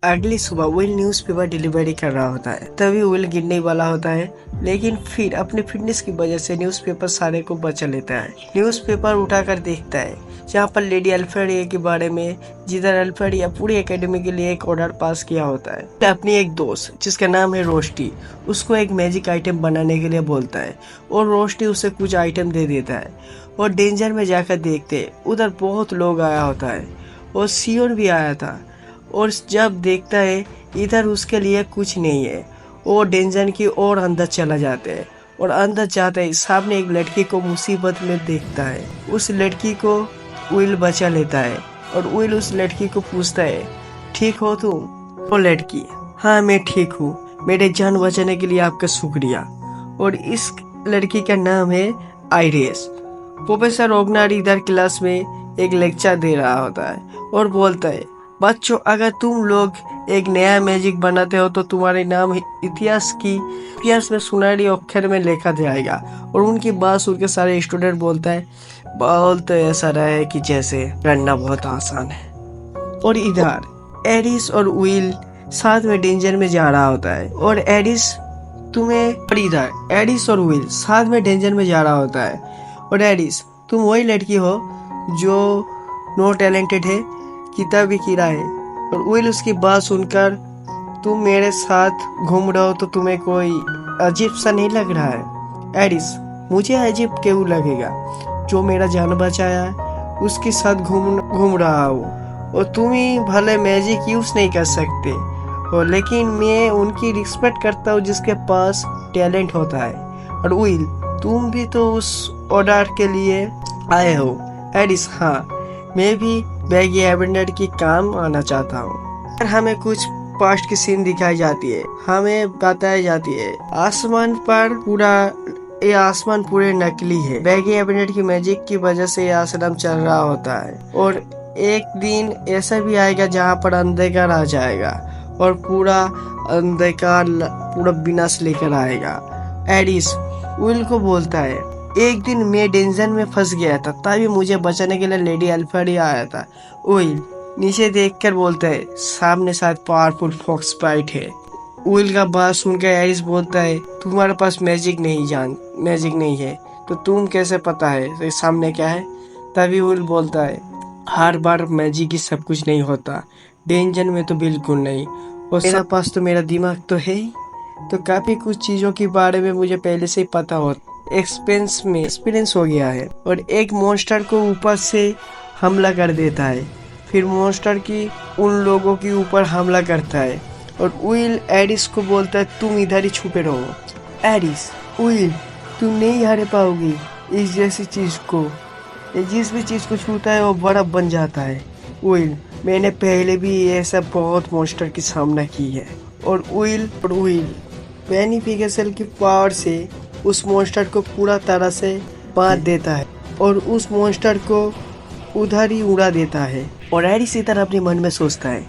अगली सुबह will newspaper delivery कर रहा होता है। तभी विल गिरने वाला होता है, लेकिन फिर अपने फिटनेस की वजह से न्यूज़पेपर सारे को बचा लेता है। न्यूज़पेपर उठाकर देखता है जहाँ पर लेडी अल्फ्रेडिया के बारे में, जिधर अल्फ्रेडिया पूरी एकेडमी के लिए एक ऑर्डर पास किया होता है। अपनी एक दोस्त जिसका नाम है रोस्टी, उसको एक मैजिक आइटम बनाने के लिए बोलता है और रोस्टी उसे कुछ आइटम दे देता है। और डेंजर में जाकर देखते उधर बहुत लोग आया होता है और सियोन भी आया था। और जब देखता है इधर उसके लिए कुछ नहीं है, वो डेंजर की और अंदर चला जाते हैं। और अंदर जाते ही सामने एक लड़की को मुसीबत में देखता है। उस लड़की को विल बचा लेता है और विल उस लड़की को पूछता है, ठीक हो तुम? वो लड़की, हाँ मैं ठीक हूँ, मेरे जान बचाने के लिए आपका शुक्रिया। और इस लड़की का नाम है आइरिस। प्रोफेसर ओगनार इधर क्लास में एक लेक्चर दे रहा होता है और बोलता है, बच्चों अगर तुम लोग एक नया मैजिक बनाते हो तो तुम्हारे नाम इतिहास में सुनहरी अक्षर में लिखा जाएगा। और उनकी बात सुन के सारे स्टूडेंट बोलता है, बहुत ऐसा रहा है कि जैसे करना बहुत आसान है। और इधर एरिस और विल साथ में डेंजर में जा रहा होता है और एरिस और विल साथ में डेंजर में जा रहा होता है। और एरिस, तुम वही लड़की हो जो नो टैलेंटेड है, किताबी कीड़ा है। और विल उसकी बात सुनकर, तुम मेरे साथ घूम रहे हो तो तुम्हें कोई अजीब सा नहीं लग रहा है? एरिस, मुझे अजीब क्यों लगेगा? जो मेरा जान बचाया है उसके साथ घूम रहा हूँ। और तुम ही भले मैजिक यूज नहीं कर सकते हो, लेकिन मैं उनकी रिस्पेक्ट करता हूँ जिसके पास टैलेंट होता है। और विल, तुम भी तो उस ऑर्डर के लिए आए हो। एरिस, हाँ मैं भी बैगी एवेंडर की काम आना चाहता हूँ। हमें कुछ पास्ट की सीन दिखाई जाती है, हमें बताई जाती है आसमान पूरे नकली है। बैगी एवेंडर की मैजिक की वजह से ये आश्रम चल रहा होता है। और एक दिन ऐसा भी आएगा जहाँ पर अंधकार आ जाएगा और पूरा विनाश लेकर आएगा। एरिस विल को बोलता है, एक दिन मैं डेंजर में फंस गया था, तभी मुझे बचाने के लिए लेडी अल्फ्रेडिया आया था। विल नीचे देखकर बोलता है, सामने शायद पावरफुल फॉक्स फाइट है। विल का बात सुनकर एरिस बोलता है, तुम्हारे पास मैजिक नहीं है तो तुम कैसे पता है तो सामने क्या है? तभी विल बोलता है, हर बार मैजिक ही सब कुछ नहीं होता, डेंजर में तो बिल्कुल नहीं। और मेरे पास तो मेरा दिमाग तो है ही, तो काफी कुछ चीजों के बारे में मुझे पहले से ही पता होता, एक्सपीरियंस हो गया है। और एक मॉन्स्टर को ऊपर से हमला कर देता है, फिर मॉन्स्टर की उन लोगों के ऊपर हमला करता है। और विल एरिस को बोलता है, तुम इधर ही छुपे रहो। एरिस, विल तुम नहीं हार पाओगी इस जैसी चीज को, जिस भी चीज को छूता है वो बड़ा बन जाता है। विल, मैंने पहले भी ऐसा बहुत मॉन्स्टर की सामना की है। और विल बेनिफिकेशन की पावर से उस मॉन्स्टर को पूरा तरह से बांध देता है और उस मॉन्स्टर को उधर ही उड़ा देता है। और एरिस इधर अपने मन में सोचता है,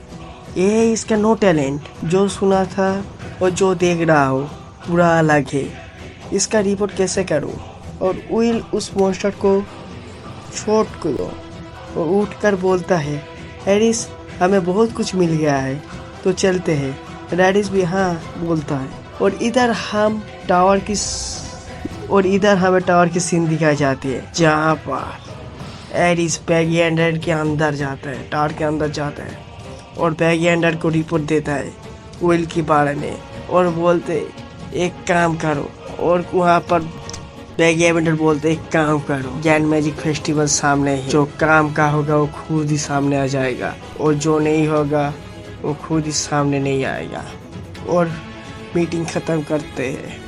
ये इसका नो टैलेंट, जो सुना था और जो देख रहा हो पूरा अलग है, इसका रिपोर्ट कैसे करूं? और विल उस मॉन्स्टर को छोड़ दो और उठकर बोलता है, एरिस हमें बहुत कुछ मिल गया है तो चलते हैं। एरिस भी हाँ बोलता है। और इधर हमें टावर की सीन दिखाई जाती है जहाँ पर एरिस बैगी एवेंडर के अंदर जाता है, टावर के अंदर जाता है और बैगी एवेंडर को रिपोर्ट देता है विल के बारे में। और बोलते एक काम करो, और वहाँ पर बैगी एवेंडर बोलते एक काम करो, ग्रैंड मैजिक फेस्टिवल सामने है, जो काम का होगा वो खुद ही सामने आ जाएगा और जो नहीं होगा वो खुद ही सामने नहीं आएगा। और मीटिंग खत्म करते हैं।